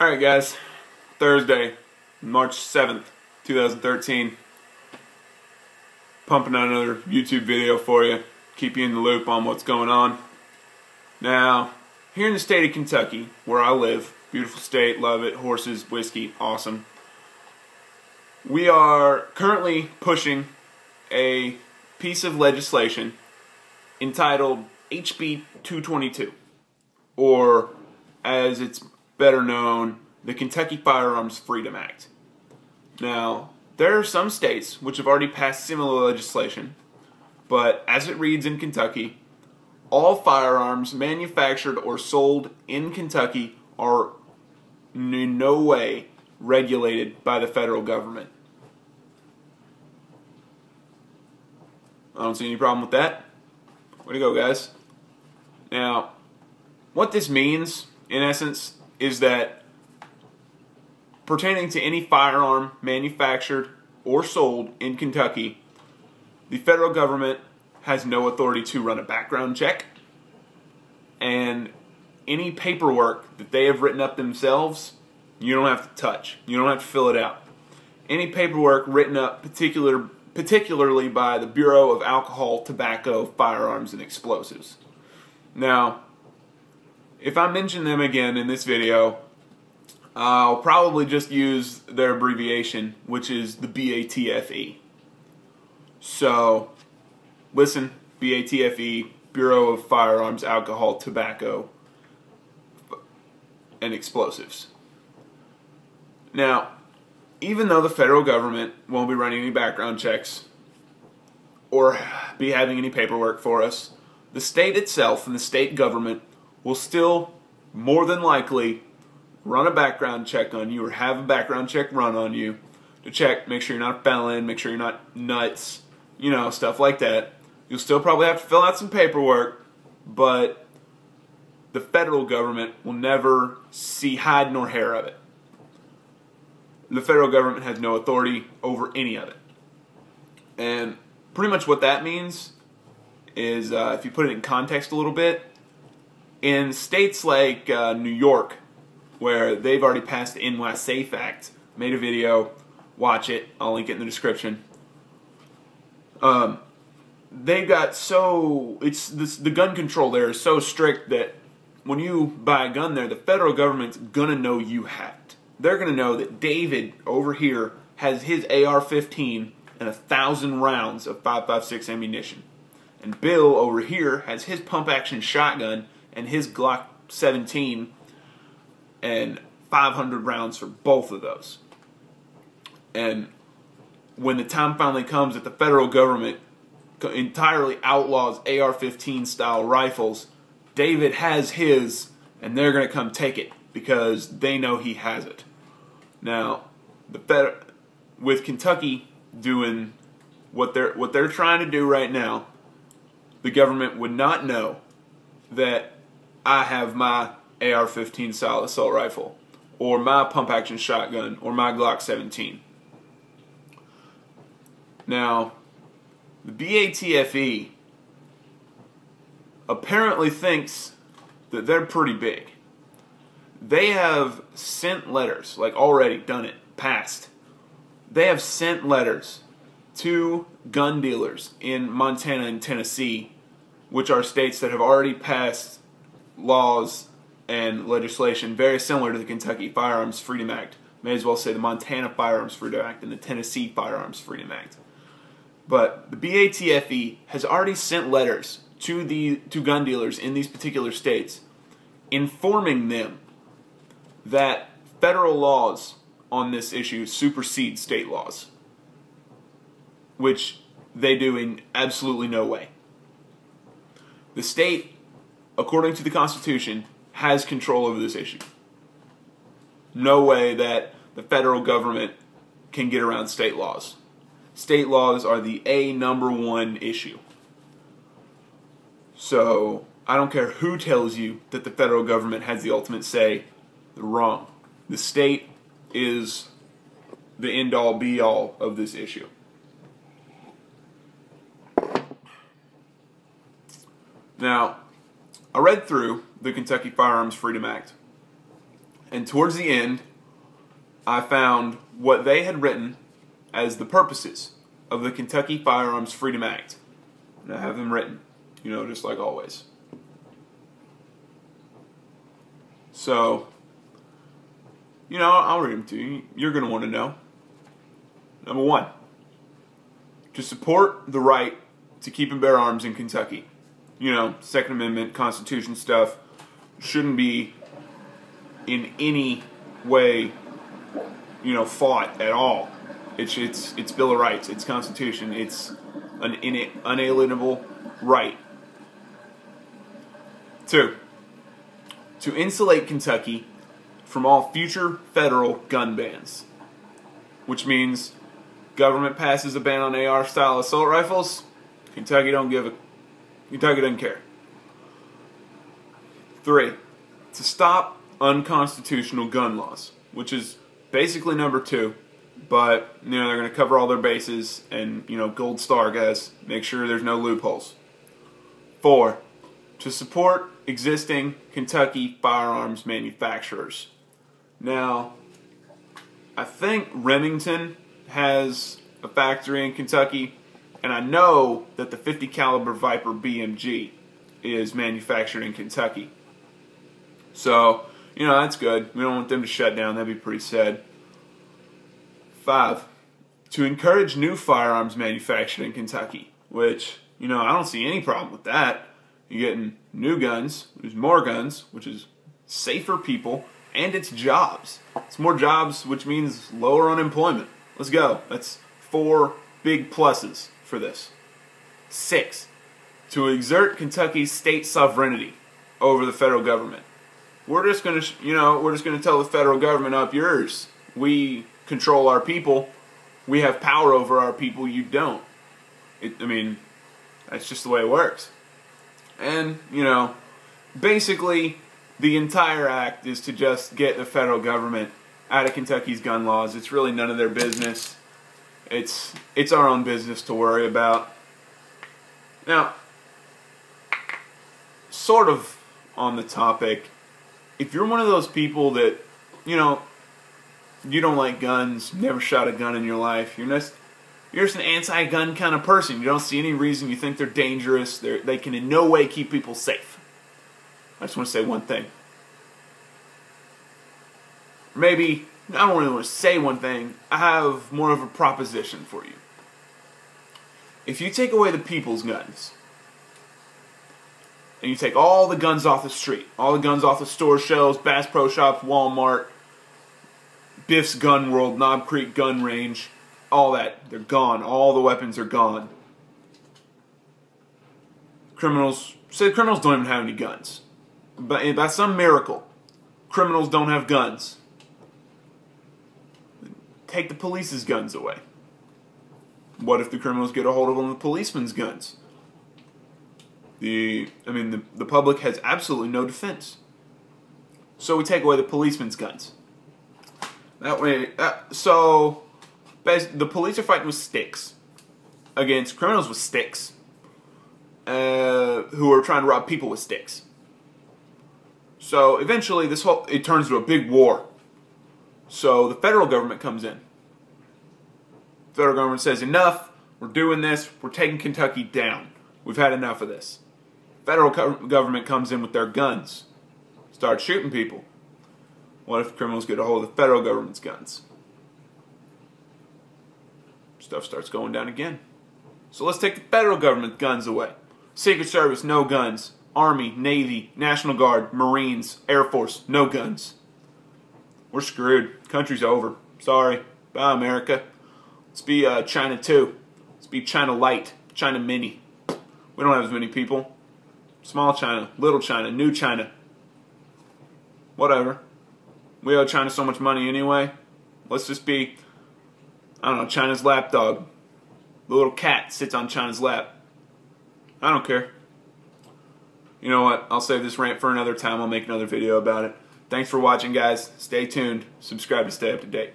Alright guys, Thursday, March 7th, 2013. Pumping out another YouTube video for you. Keep you in the loop on what's going on. Now, here in the state of Kentucky, where I live, beautiful state, love it, horses, whiskey, awesome. We are currently pushing a piece of legislation entitled HB 222, or as it's better known, the Kentucky Firearms Freedom Act. Now, there are some states which have already passed similar legislation, but as it reads in Kentucky, all firearms manufactured or sold in Kentucky are in no way regulated by the federal government. I don't see any problem with that. Way to go, guys. Now, what this means, in essence, is that pertaining to any firearm manufactured or sold in Kentucky, the federal government has no authority to run a background check, and any paperwork that they have written up themselves, you don't have to touch. You don't have to fill it out. Any paperwork written up particularly by the Bureau of Alcohol, Tobacco, Firearms, and Explosives. Now, if I mention them again in this video, I'll probably just use their abbreviation, which is the BATFE. So, listen, BATFE, Bureau of Firearms, Alcohol, Tobacco, and Explosives. Now, even though the federal government won't be running any background checks or be having any paperwork for us, the state itself and the state government will still, more than likely, run a background check on you or have a background check run on you to check, make sure you're not a felon, make sure you're not nuts, you know, stuff like that. You'll still probably have to fill out some paperwork, but the federal government will never see hide nor hair of it. The federal government has no authority over any of it. And pretty much what that means is, if you put it in context a little bit, in states like New York, where they've already passed the NY SAFE Act, made a video, watch it, I'll link it in the description. They've got the gun control there is so strict that when you buy a gun there, the federal government's gonna know you have it. They're gonna know that David over here has his AR-15 and 1,000 rounds of 5.56 ammunition, and Bill over here has his pump-action shotgun and his Glock 17 and 500 rounds for both of those. And when the time finally comes that the federal government entirely outlaws AR-15 style rifles, David has his, and they're going to come take it because they know he has it. Now, with Kentucky doing what they're trying to do right now, the government would not know that I have my AR-15 style assault rifle, or my pump-action shotgun, or my Glock 17. Now, the BATFE apparently thinks that they're pretty big. They have sent letters, like already done it, passed. They have sent letters to gun dealers in Montana and Tennessee, which are states that have already passed laws and legislation very similar to the Kentucky Firearms Freedom Act. May as well say the Montana Firearms Freedom Act and the Tennessee Firearms Freedom Act. But the BATFE has already sent letters to gun dealers in these particular states informing them that federal laws on this issue supersede state laws, which they do in absolutely no way. The state, according to the Constitution, has control over this issue. No way that the federal government can get around state laws. State laws are the #1 issue. So, I don't care who tells you that the federal government has the ultimate say, they're wrong. The state is the end-all, be-all of this issue. Now, I read through the Kentucky Firearms Freedom Act, And towards the end, I found what they had written as the purposes of the Kentucky Firearms Freedom Act. And I have them written, just like always. So, I'll read them to you. You're going to want to know. Number 1, to support the right to keep and bear arms in Kentucky. Second Amendment, Constitution stuff shouldn't be in any way, fought at all. It's Bill of Rights, it's Constitution, it's an unalienable right. 2, to insulate Kentucky from all future federal gun bans, which means government passes a ban on AR-style assault rifles, Kentucky doesn't care. 3, to stop unconstitutional gun laws, which is basically number 2, but they're going to cover all their bases and gold star, guys, make sure there's no loopholes. 4, to support existing Kentucky firearms manufacturers. Now, I think Remington has a factory in Kentucky, and I know that the .50 caliber Viper BMG is manufactured in Kentucky. So, that's good. We don't want them to shut down. That'd be pretty sad. 5, to encourage new firearms manufactured in Kentucky, which, I don't see any problem with that. You're getting new guns, there's more guns, which is safer people, and it's jobs. It's more jobs, which means lower unemployment. Let's go. That's 4 big pluses for this. 6, to exert Kentucky's state sovereignty over the federal government. We're just going to, tell the federal government, up yours. We control our people. We have power over our people. You don't. That's just the way it works. And, basically, the entire act is to just get the federal government out of Kentucky's gun laws. It's really none of their business. It's our own business to worry about. Now, sort of on the topic, if you're one of those people that, you don't like guns, never shot a gun in your life, you're just an anti-gun kind of person, you don't see any reason, you think they're dangerous, they can in no way keep people safe. I just want to say one thing. Maybe, I don't really want to say one thing, I have more of a proposition for you. If you take away the people's guns, and you take all the guns off the street, all the guns off the store shelves, Bass Pro Shops, Walmart, Biff's Gun World, Knob Creek Gun Range, all that, they're gone. All the weapons are gone. Criminals don't even have any guns. But by some miracle, criminals don't have guns. Take the police's guns away. What if the criminals get a hold of one of the policeman's guns? The public has absolutely no defense. So we take away the policeman's guns. That way, so the police are fighting with sticks against criminals with sticks, who are trying to rob people with sticks. So eventually, it turns to a big war. So the federal government comes in. The federal government says, enough, we're doing this, we're taking Kentucky down. We've had enough of this. Federal government comes in with their guns, starts shooting people. What if the criminals get a hold of the federal government's guns? Stuff starts going down again. So let's take the federal government guns away. Secret Service, no guns. Army, Navy, National Guard, Marines, Air Force, no guns. We're screwed. Country's over. Sorry. Bye, America. Let's be China 2. Let's be China Light, China Mini. We don't have as many people. Small China, Little China, New China. Whatever. We owe China so much money anyway. Let's just be, China's lapdog. The little cat sits on China's lap. I don't care. You know what? I'll save this rant for another time. I'll make another video about it. Thanks for watching, guys. Stay tuned. Subscribe to stay up to date.